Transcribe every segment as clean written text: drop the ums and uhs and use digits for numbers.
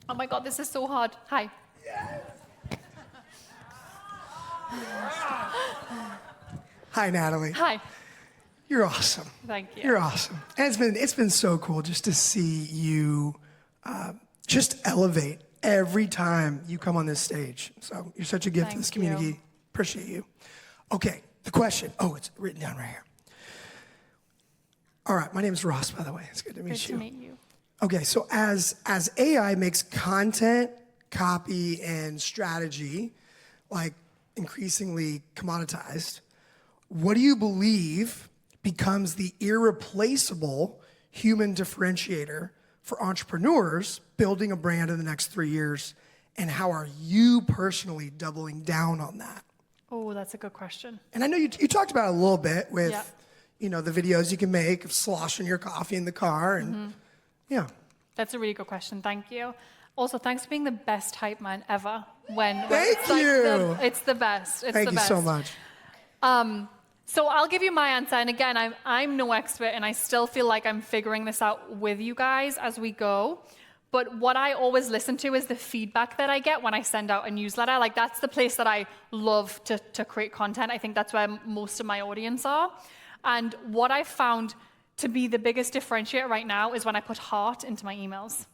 Oh my God, this is so hard. Hi. Hi, Natalie. Hi. You're awesome. Thank you. You're awesome. And it's been so cool just to see you just elevate every time you come on this stage. So you're such a gift to this Thank you. community. Appreciate you. Okay, the question. Oh, it's written down right here. All right, my name is Ross, by the way. It's good to meet you. Good to meet you. Okay, so as AI makes content, copy, and strategy like increasingly commoditized, what do you believe becomes the irreplaceable human differentiator for entrepreneurs building a brand in the next 3 years? And how are you personally doubling down on that? Oh, that's a good question. And I know you talked about it a little bit with, Yeah. the videos you can make of sloshing your coffee in the car and yeah. That's a really good question. Thank you. Also, thanks for being the best hype man ever. Thank it's you. It's the best. It's Thank the you best. so much. So I'll give you my answer. And again, I'm no expert, and I still feel like I'm figuring this out with you guys as we go. But what I always listen to is the feedback that I get when I send out a newsletter. Like, that's the place that I love to create content. I think that's where most of my audience are. And what I found to be the biggest differentiator right now is when I put heart into my emails.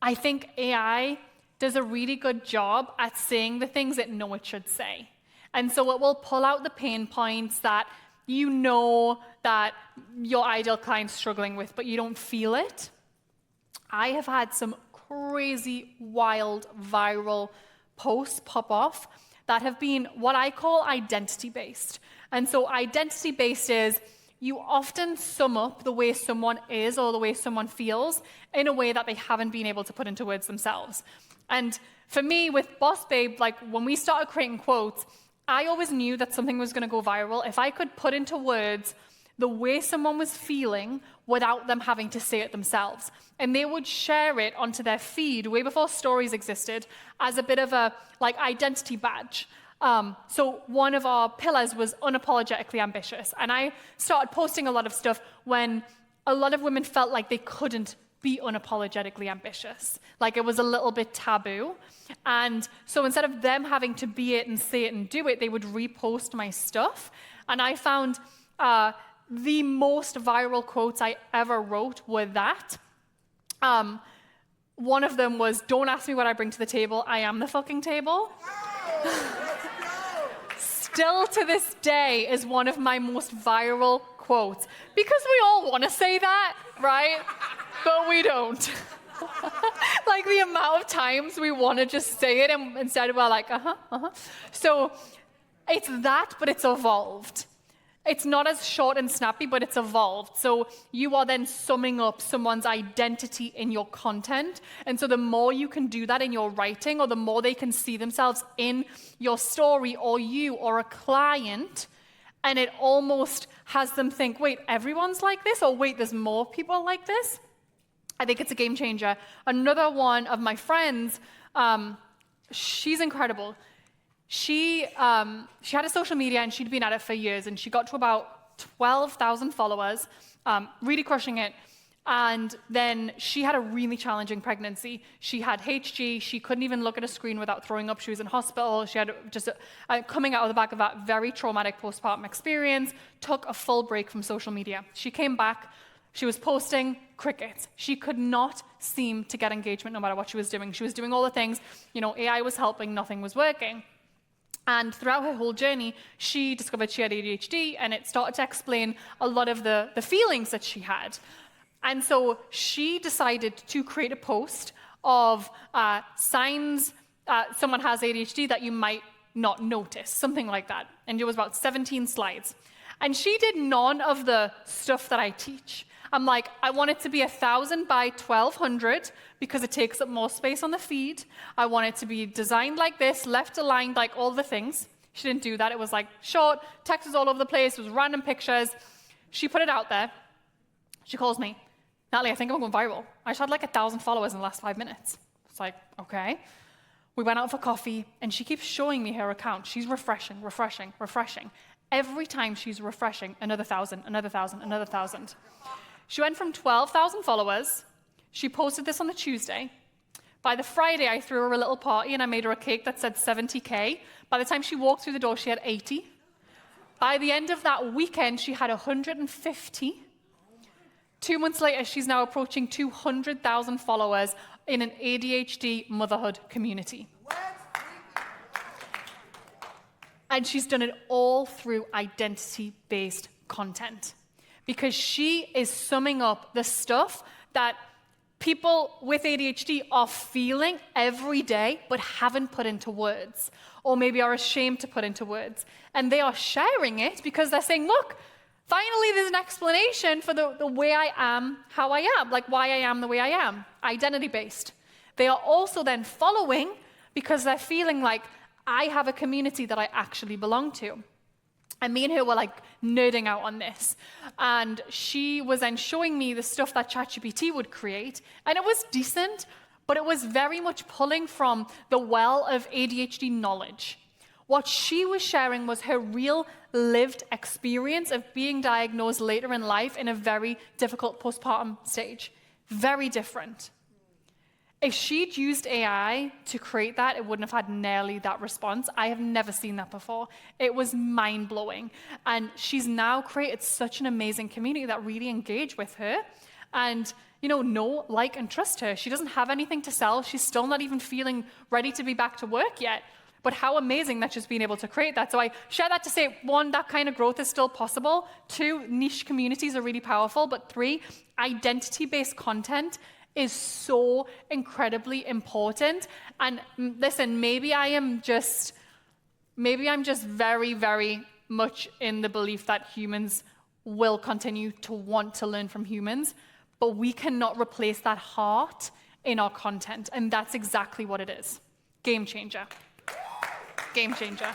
I think AI does a really good job at saying the things it knows it should say. And so it will pull out the pain points that you know that your ideal client's struggling with, but you don't feel it. I have had some crazy, wild, viral posts pop off that have been what I call identity-based. And so identity-based is you often sum up the way someone is or the way someone feels in a way that they haven't been able to put into words themselves. And for me, with Boss Babe, like when we started creating quotes, I always knew that something was going to go viral if I could put into words the way someone was feeling without them having to say it themselves. And they would share it onto their feed way before stories existed as a bit of a identity badge. So one of our pillars was unapologetically ambitious. And I started posting a lot of stuff when a lot of women felt like they couldn't be unapologetically ambitious. Like it was a little bit taboo. And so instead of them having to be it and say it and do it, they would repost my stuff. And I found the most viral quotes I ever wrote were that. One of them was, "Don't ask me what I bring to the table. I am the fucking table." Still to this day is one of my most viral quotes. Because we all want to say that, right? But we don't. Like the amount of times we want to just say it and instead we're like, So it's that, but it's evolved. It's not as short and snappy, but it's evolved. So you are then summing up someone's identity in your content. And so the more you can do that in your writing, or the more they can see themselves in your story or you or a client, and it almost has them think, wait, everyone's like this? Or wait, there's more people like this? I think it's a game changer. Another one of my friends, she's incredible. She had a social media and she'd been at it for years, and she got to about 12,000 followers, really crushing it. And then she had a really challenging pregnancy. She had HG. She couldn't even look at a screen without throwing up. She was in hospital. She had just coming out of the back of that very traumatic postpartum experience, took a full break from social media. She came back. She was posting crickets. She could not seem to get engagement no matter what she was doing. She was doing all the things. AI was helping. Nothing was working. And throughout her whole journey, she discovered she had ADHD, and it started to explain a lot of the feelings that she had. And so she decided to create a post of signs someone has ADHD that you might not notice, something like that. And it was about 17 slides. And she did none of the stuff that I teach. I'm like, I want it to be 1,000 by 1,200 because it takes up more space on the feed. I want it to be designed like this, left aligned, like all the things. She didn't do that. It was like short, text was all over the place, it was random pictures. She put it out there. She calls me, "Natalie, I think I'm going viral. I just had like 1,000 followers in the last 5 minutes." It's like, okay. We went out for coffee, and she keeps showing me her account. She's refreshing. Every time she's refreshing, another 1,000, another 1,000, another 1,000. She went from 12,000 followers. She posted this on a Tuesday. By the Friday, I threw her a little party and I made her a cake that said 70K. By the time she walked through the door, she had 80. By the end of that weekend, she had 150. 2 months later, she's now approaching 200,000 followers in an ADHD motherhood community. And she's done it all through identity-based content. Because she is summing up the stuff that people with ADHD are feeling every day but haven't put into words, or maybe are ashamed to put into words. And they are sharing it because they're saying, look, finally there's an explanation for the way I am, how I am, like why I am the way I am, identity-based. They are also then following because they're feeling like, I have a community that I actually belong to. And me and her were like nerding out on this. And she was then showing me the stuff that ChatGPT would create. And it was decent, but it was very much pulling from the well of ADHD knowledge. What she was sharing was her real lived experience of being diagnosed later in life in a very difficult postpartum stage. Very different. If she'd used AI to create that, it wouldn't have had nearly that response. I have never seen that before. It was mind-blowing. And she's now created such an amazing community that really engage with her and, know, like, and trust her. She doesn't have anything to sell. She's still not even feeling ready to be back to work yet. But how amazing that she's been able to create that. So I share that to say, 1, that kind of growth is still possible. 2, niche communities are really powerful. But 3, identity-based content is so incredibly important. And listen, maybe I'm just very, very much in the belief that humans will continue to want to learn from humans, but we cannot replace that heart in our content. And that's exactly what it is. Game changer. Game changer.